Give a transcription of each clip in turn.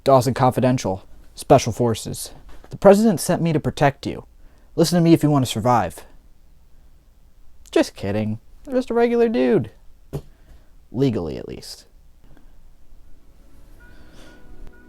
Dawson Confidential, Special Forces. The President sent me to protect you. Listen to me if you want to survive. Just kidding. I'm just a regular dude. Legally, at least.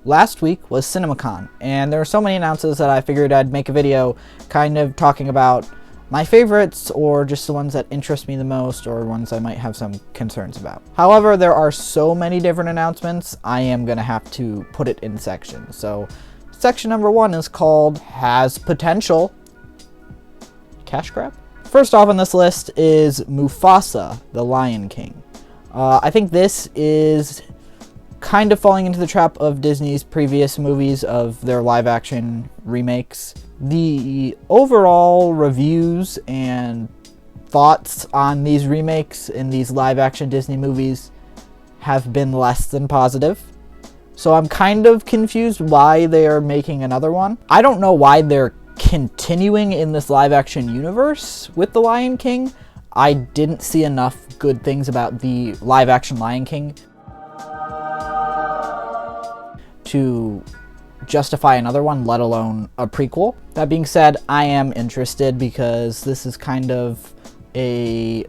Last week was CinemaCon, and there were so many announcements that I figured I'd make a video kind of talking about my favorites, or just the ones that interest me the most, or ones I might have some concerns about. However, there are so many different announcements, I am going to have to put it in sections. So, section number 1 is called Has Potential. Cash grab? First off on this list is Mufasa, the Lion King. I think this is kind of falling into the trap of Disney's previous movies of their live-action remakes. The overall reviews and thoughts on these remakes in these live-action Disney movies have been less than positive. So I'm kind of confused why they are making another one. I don't know why they're continuing in this live-action universe with The Lion King. I didn't see enough good things about the live-action Lion King to justify another one, let alone a prequel. That being said, I am interested because this is kind of a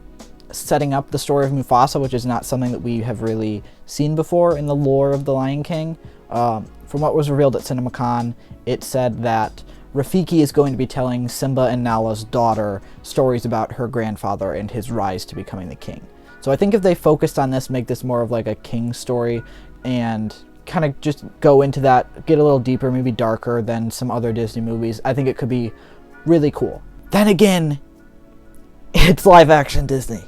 setting up the story of Mufasa, which is not something that we have really seen before in the lore of The Lion King. From what was revealed at CinemaCon, it said that Rafiki is going to be telling Simba and Nala's daughter stories about her grandfather and his rise to becoming the king. So I think if they focused on this, make this more of like a king story, and kind of just go into that, get a little deeper, maybe darker than some other Disney movies, I think it could be really cool. Then again, it's live action Disney.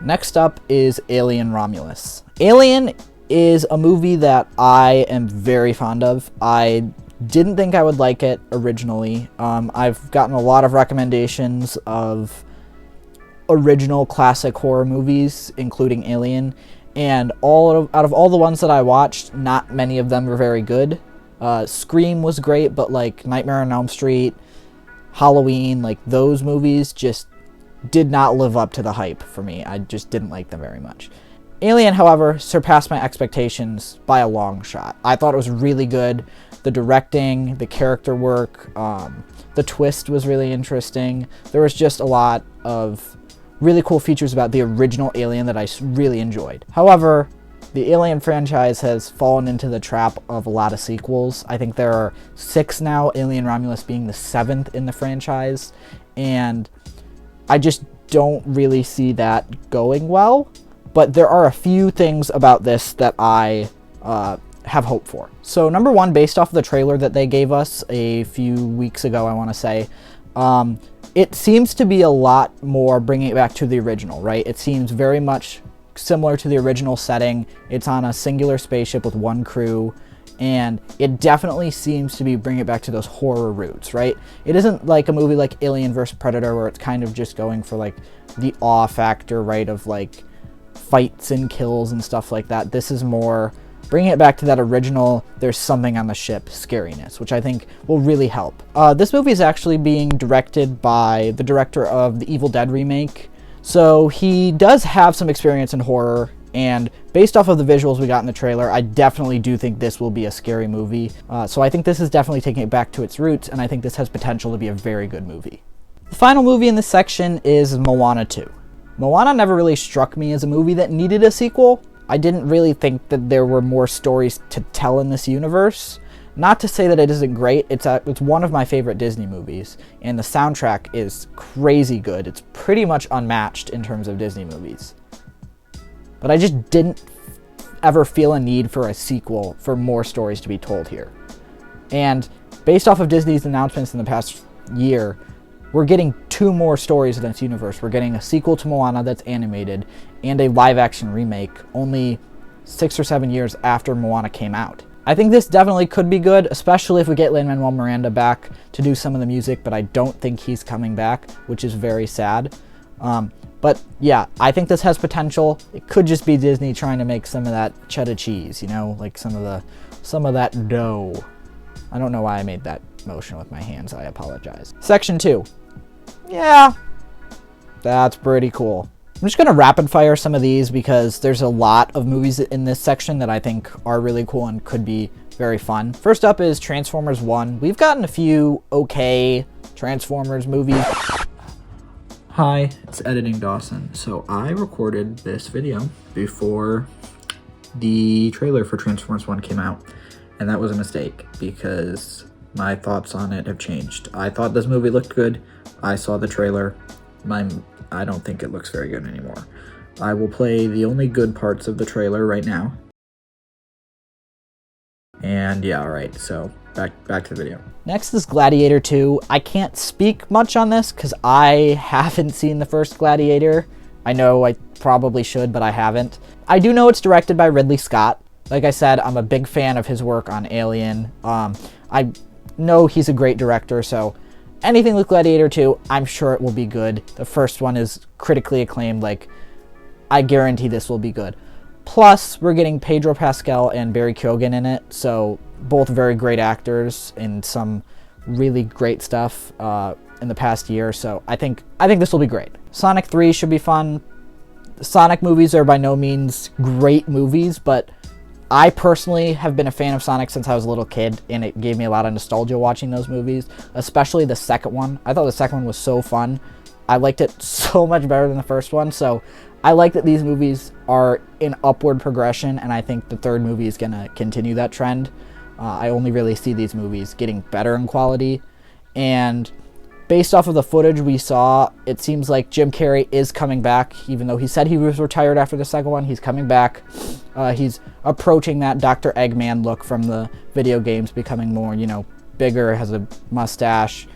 Next up is Alien Romulus. Alien is a movie that I am very fond of. I didn't think I would like it originally. I've gotten a lot of recommendations of original classic horror movies, including Alien, and out of all the ones that I watched, not many of them were very good. Scream was great, but like Nightmare on Elm Street, Halloween, like those movies just did not live up to the hype for me. I just didn't like them very much. Alien, however, surpassed my expectations by a long shot. I thought it was really good. The directing, the character work, the twist was really interesting. There was just a lot of really cool features about the original Alien that I really enjoyed. However, the Alien franchise has fallen into the trap of a lot of sequels. I think there are 6 now, Alien Romulus being the 7th in the franchise, and I just don't really see that going well. But there are a few things about this that I have hope for. So number 1, based off of the trailer that they gave us a few weeks ago, I want to say, it seems to be a lot more bringing it back to the original, right? It seems very much similar to the original setting. It's on a singular spaceship with one crew, and it definitely seems to be bringing it back to those horror roots, right? It isn't like a movie like Alien vs. Predator where it's kind of just going for like the awe factor, right, of like fights and kills and stuff like that. This is more bringing it back to that original, there's something on the ship scariness, which I think will really help. This movie is actually being directed by the director of the Evil Dead remake, so he does have some experience in horror, and based off of the visuals we got in the trailer, I definitely do think this will be a scary movie. So I think this is definitely taking it back to its roots, and I think this has potential to be a very good movie. The final movie in this section is Moana 2. Moana never really struck me as a movie that needed a sequel. I didn't really think that there were more stories to tell in this universe. Not to say that it isn't great, it's one of my favorite Disney movies, and the soundtrack is crazy good. It's pretty much unmatched in terms of Disney movies. But I just didn't ever feel a need for a sequel, for more stories to be told here. And based off of Disney's announcements in the past year, we're getting 2 more stories in this universe. We're getting a sequel to Moana that's animated, and a live-action remake only 6 or 7 years after Moana came out. I think this definitely could be good, especially if we get Lin-Manuel Miranda back to do some of the music, but I don't think he's coming back, which is very sad. But yeah, I think this has potential. It could just be Disney trying to make some of that cheddar cheese, you know, like some of that dough. I don't know why I made that motion with my hands, I apologize. Section 2. Yeah, that's pretty cool. I'm just going to rapid fire some of these because there's a lot of movies in this section that I think are really cool and could be very fun. First up is Transformers 1. We've gotten a few okay Transformers movies. Hi, it's Editing Dawson. So I recorded this video before the trailer for Transformers 1 came out, and that was a mistake because my thoughts on it have changed. I thought this movie looked good. I saw the trailer. I don't think it looks very good anymore. I will play the only good parts of the trailer right now. And yeah, alright, so back to the video. Next is Gladiator 2. I can't speak much on this because I haven't seen the first Gladiator. I know I probably should, but I haven't. I do know it's directed by Ridley Scott. Like I said, I'm a big fan of his work on Alien. I know he's a great director, so anything with Gladiator 2, I'm sure it will be good. The first one is critically acclaimed. Like, I guarantee this will be good. Plus, we're getting Pedro Pascal and Barry Keoghan in it, so both very great actors in some really great stuff in the past year. So I think this will be great. Sonic 3 should be fun. The Sonic movies are by no means great movies, but I personally have been a fan of Sonic since I was a little kid, and it gave me a lot of nostalgia watching those movies, especially the second one. I thought the second one was so fun. I liked it so much better than the first one, so I like that these movies are in upward progression, and I think the third movie is going to continue that trend. I only really see these movies getting better in quality, and based off of the footage we saw, it seems like Jim Carrey is coming back. Even though he said he was retired after the second one, he's coming back. He's approaching that Dr. Eggman look from the video games, becoming more, bigger, has a mustache.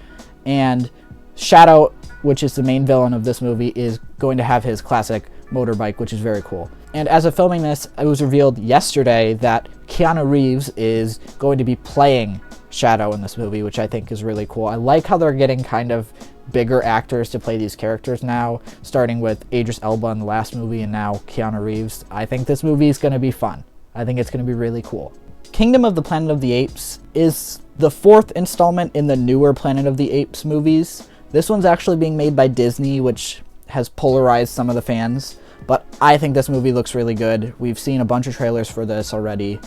And Shadow, which is the main villain of this movie, is going to have his classic motorbike, which is very cool. And as of filming this, it was revealed yesterday that Keanu Reeves is going to be playing Shadow in this movie, which I think is really cool. I like how they're getting kind of bigger actors to play these characters now, starting with Idris Elba in the last movie and now Keanu Reeves. I think this movie is going to be fun. I think it's going to be really cool. Kingdom of the Planet of the Apes is the fourth installment in the newer Planet of the Apes movies. This one's actually being made by Disney, which has polarized some of the fans, but I think this movie looks really good. We've seen a bunch of trailers for this already.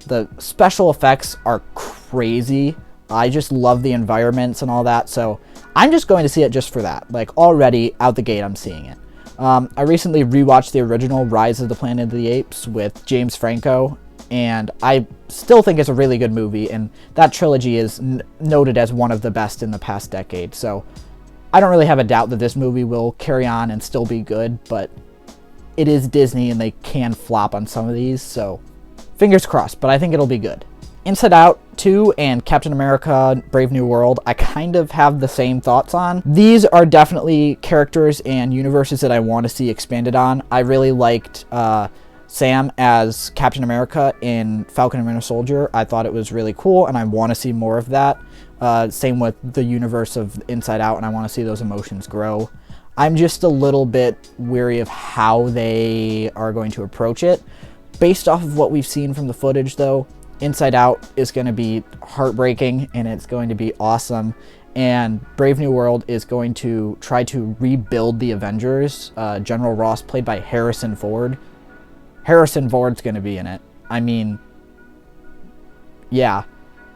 The special effects are crazy. I just love the environments and all that, so I'm just going to see it just for that. Like, already out the gate, I'm seeing it. I recently rewatched the original Rise of the Planet of the Apes with James Franco, and I still think it's a really good movie, and that trilogy is noted as one of the best in the past decade, so I don't really have a doubt that this movie will carry on and still be good, but it is Disney and they can flop on some of these, so fingers crossed, but I think it'll be good. Inside Out 2 and Captain America Brave New World, I kind of have the same thoughts on. These are definitely characters and universes that I want to see expanded on. I really liked Sam as Captain America in Falcon and Winter Soldier. I thought it was really cool, and I want to see more of that. Same with the universe of Inside Out, and I want to see those emotions grow. I'm just a little bit weary of how they are going to approach it. Based off of what we've seen from the footage, though, Inside Out is going to be heartbreaking, and it's going to be awesome. And Brave New World is going to try to rebuild the Avengers. General Ross, played by Harrison Ford. Harrison Ford's going to be in it. I mean, yeah,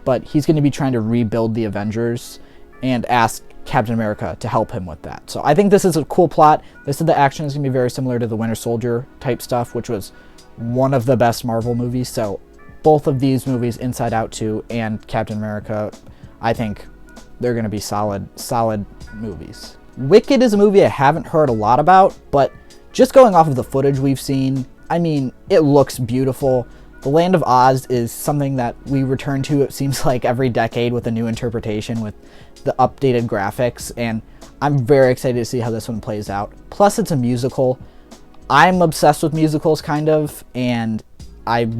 but he's going to be trying to rebuild the Avengers and ask Captain America to help him with that. So I think this is a cool plot. This is the action is going to be very similar to the Winter Soldier type stuff, which was one of the best Marvel movies. So both of these movies, Inside Out 2 and Captain America, I think they're going to be solid movies. Wicked is a movie I haven't heard a lot about, but just going off of the footage we've seen, I mean, it looks beautiful. The Land of Oz is something that we return to, it seems like, every decade with a new interpretation with the updated graphics, and I'm very excited to see how this one plays out. Plus, it's a musical. I'm obsessed with musicals, kind of, and I'm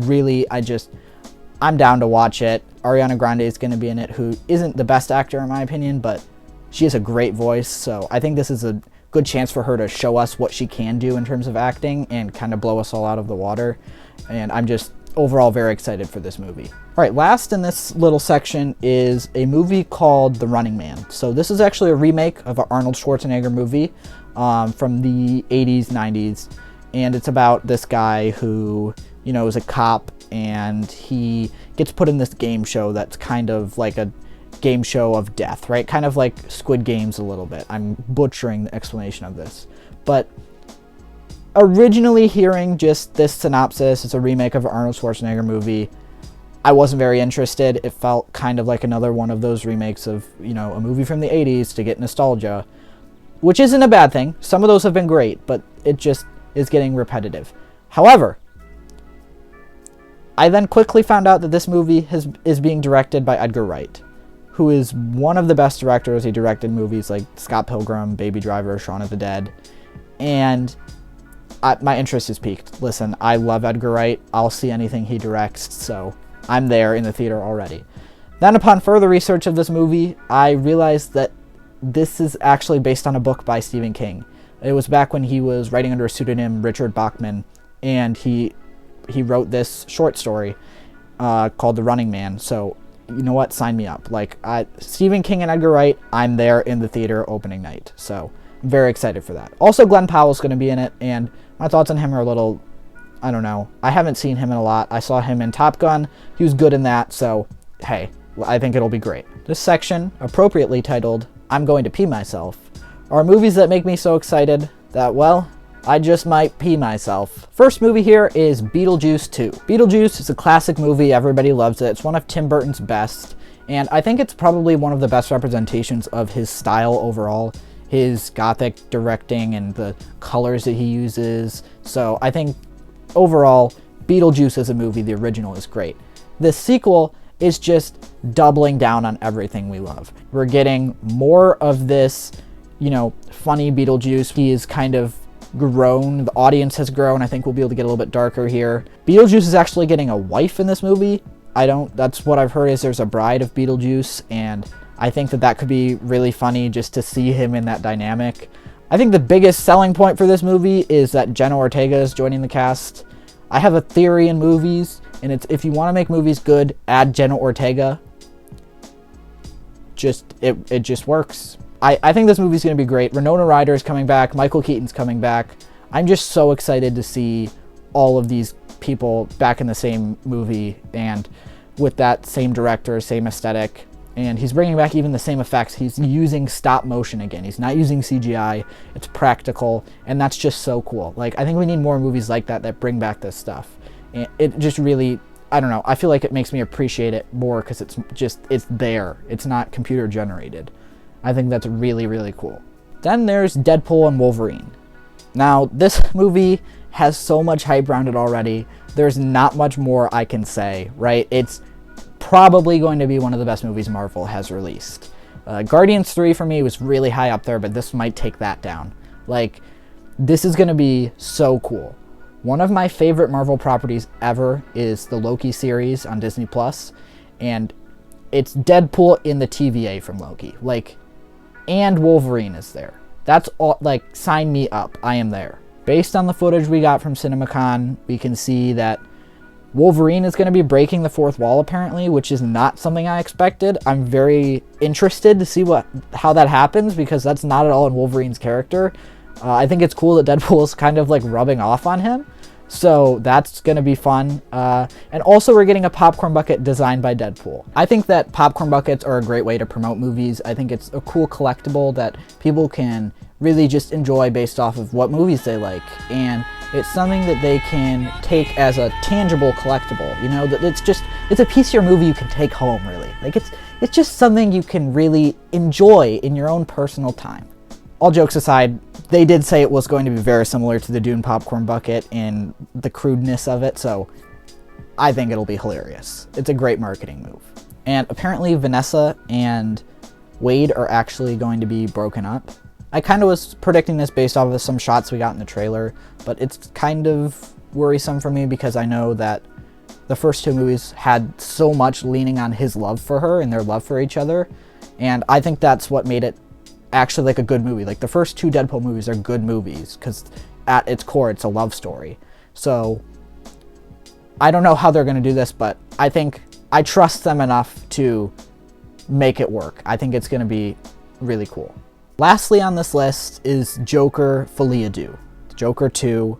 down to watch it. Ariana Grande is going to be in it, who isn't the best actor in my opinion, but she has a great voice, so I think this is a good chance for her to show us what she can do in terms of acting and kind of blow us all out of the water, and I'm just overall very excited for this movie. All right, last in this little section is a movie called The Running Man. So this is actually a remake of an Arnold Schwarzenegger movie. from the 80s, 90s. And it's about this guy who, you know, is a cop, and he gets put in this game show that's kind of like a game show of death, right? Kind of like Squid Games a little bit. I'm butchering the explanation of this. But originally hearing just this synopsis, it's a remake of an Arnold Schwarzenegger movie, I wasn't very interested. It felt kind of like another one of those remakes of, you know, a movie from the 80s to get nostalgia, which isn't a bad thing. Some of those have been great, but it just is getting repetitive. However, I then quickly found out that this movie is being directed by Edgar Wright, who is one of the best directors. He directed movies like Scott Pilgrim, Baby Driver, Shaun of the Dead, and my interest is piqued. Listen, I love Edgar Wright. I'll see anything he directs, so I'm there in the theater already. Then upon further research of this movie, I realized that this is actually based on a book by Stephen King. It was back when he was writing under a pseudonym, Richard Bachman, and he wrote this short story called The Running Man. So, you know what? Sign me up. Like, Stephen King and Edgar Wright, I'm there in the theater opening night. So, I'm very excited for that. Also, Glenn Powell's going to be in it, and my thoughts on him are a little, I don't know. I haven't seen him in a lot. I saw him in Top Gun. He was good in that, so, hey, I think it'll be great. This section, appropriately titled, I'm Going to Pee Myself, are movies that make me so excited that, well, I just might pee myself. First movie here is Beetlejuice 2. Beetlejuice is a classic movie. Everybody loves it. It's one of Tim Burton's best, and I think it's probably one of the best representations of his style overall. His gothic directing and the colors that he uses. So I think overall, Beetlejuice as a movie, the original, is great. The sequel is just doubling down on everything we love. We're getting more of this, you know, funny Beetlejuice. He is kind of grown. The audience has grown. I think we'll be able to get a little bit darker here. Beetlejuice is actually getting a wife in this movie. That's what I've heard, is there's a bride of Beetlejuice, and I think that could be really funny just to see him in that dynamic. I think the biggest selling point for this movie is that Jenna Ortega is joining the cast. I have a theory in movies, and it's if you want to make movies good, add Jenna Ortega. It just works. I think this movie's going to be great. Winona Ryder is coming back. Michael Keaton's coming back. I'm just so excited to see all of these people back in the same movie and with that same director, same aesthetic. And he's bringing back even the same effects. He's using stop motion again. He's not using CGI. It's practical, and that's just so cool. Like, I think we need more movies like that bring back this stuff. And it just really, I don't know, I feel like it makes me appreciate it more because it's there. It's not computer generated. I think that's really, really cool. Then there's Deadpool and Wolverine. Now, this movie has so much hype around it already. There's not much more I can say, right? It's probably going to be one of the best movies Marvel has released. Guardians 3 for me was really high up there, but this might take that down. Like, this is going to be so cool. One of my favorite Marvel properties ever is the Loki series on Disney+, and it's Deadpool in the TVA from Loki. Like, and Wolverine is there. That's all, like, sign me up. I am there. Based on the footage we got from CinemaCon, we can see that Wolverine is going to be breaking the fourth wall, apparently, which is not something I expected. I'm very interested to see how that happens, because that's not at all in Wolverine's character. I think it's cool that Deadpool is kind of like rubbing off on him, so that's going to be fun. And also, we're getting a popcorn bucket designed by Deadpool. I think that popcorn buckets are a great way to promote movies. I think it's a cool collectible that people can really just enjoy based off of what movies they like, and it's something that they can take as a tangible collectible. You know, that it's a piece of your movie you can take home, really. Like, it's just something you can really enjoy in your own personal time. All jokes aside, they did say it was going to be very similar to the Dune popcorn bucket in the crudeness of it, so I think it'll be hilarious. It's a great marketing move. And apparently Vanessa and Wade are actually going to be broken up. I kind of was predicting this based off of some shots we got in the trailer, but it's kind of worrisome for me because I know that the first two movies had so much leaning on his love for her and their love for each other, and I think that's what made it actually like a good movie. Like, the first two Deadpool movies are good movies because at its core it's a love story. So I don't know how they're going to do this, but I think I trust them enough to make it work. I think it's going to be really cool. Lastly on this list is Joker Folie à Deux, Joker 2.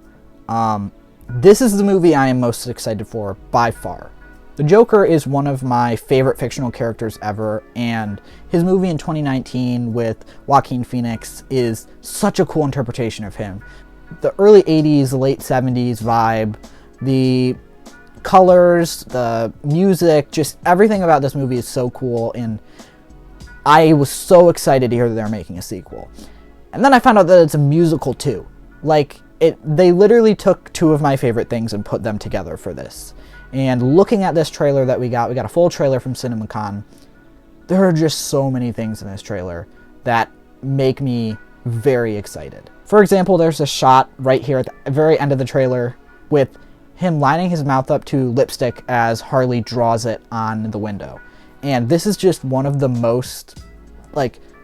This is the movie I am most excited for by far. The Joker is one of my favorite fictional characters ever, and his movie in 2019 with Joaquin Phoenix is such a cool interpretation of him. The early 80s, late 70s vibe, the colors, the music, just everything about this movie is so cool, and I was so excited to hear that they're making a sequel. And then I found out that it's a musical too. They literally took two of my favorite things and put them together for this. And looking at this trailer that we got a full trailer from CinemaCon. There are just so many things in this trailer that make me very excited. For example, there's a shot right here at the very end of the trailer with him lining his mouth up to lipstick as Harley draws it on the window. And this is just one of the most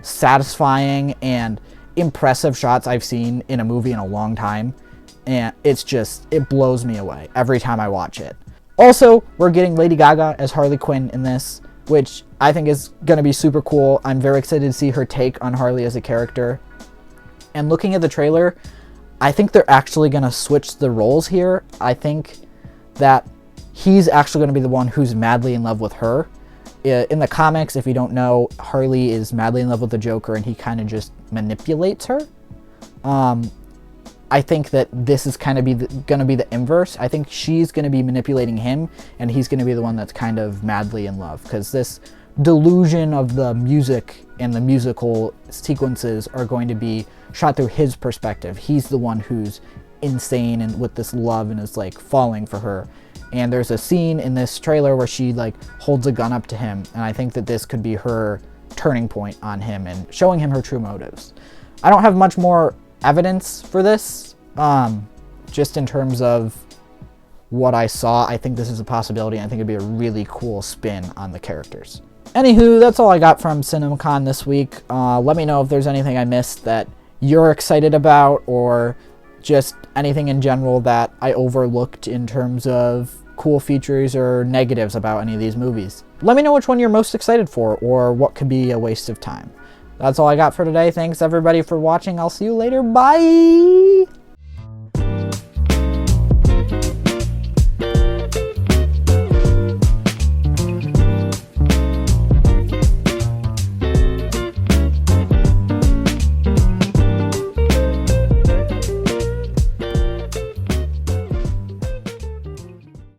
satisfying and impressive shots I've seen in a movie in a long time. And it blows me away every time I watch it. Also, we're getting Lady Gaga as Harley Quinn in this, which I think is going to be super cool. I'm very excited to see her take on Harley as a character. And looking at the trailer, I think they're actually going to switch the roles here. I think that he's actually going to be the one who's madly in love with her. In the comics, if you don't know, Harley is madly in love with the Joker and he kind of just manipulates her. I think that this is kind of going to be the inverse. I think she's going to be manipulating him, and he's going to be the one that's kind of madly in love, because this delusion of the music and the musical sequences are going to be shot through his perspective. He's the one who's insane and with this love and is falling for her. And there's a scene in this trailer where she holds a gun up to him, and I think that this could be her turning point on him and showing him her true motives. I don't have much more evidence for this, just in terms of what I saw. I think this is a possibility, and I think it'd be a really cool spin on the characters. Anywho, that's all I got from CinemaCon this week. Let me know if there's anything I missed that you're excited about, or just anything in general that I overlooked in terms of cool features or negatives about any of these movies. Let me know which one you're most excited for, or what could be a waste of time. That's all I got for today. Thanks everybody for watching. I'll see you later. Bye!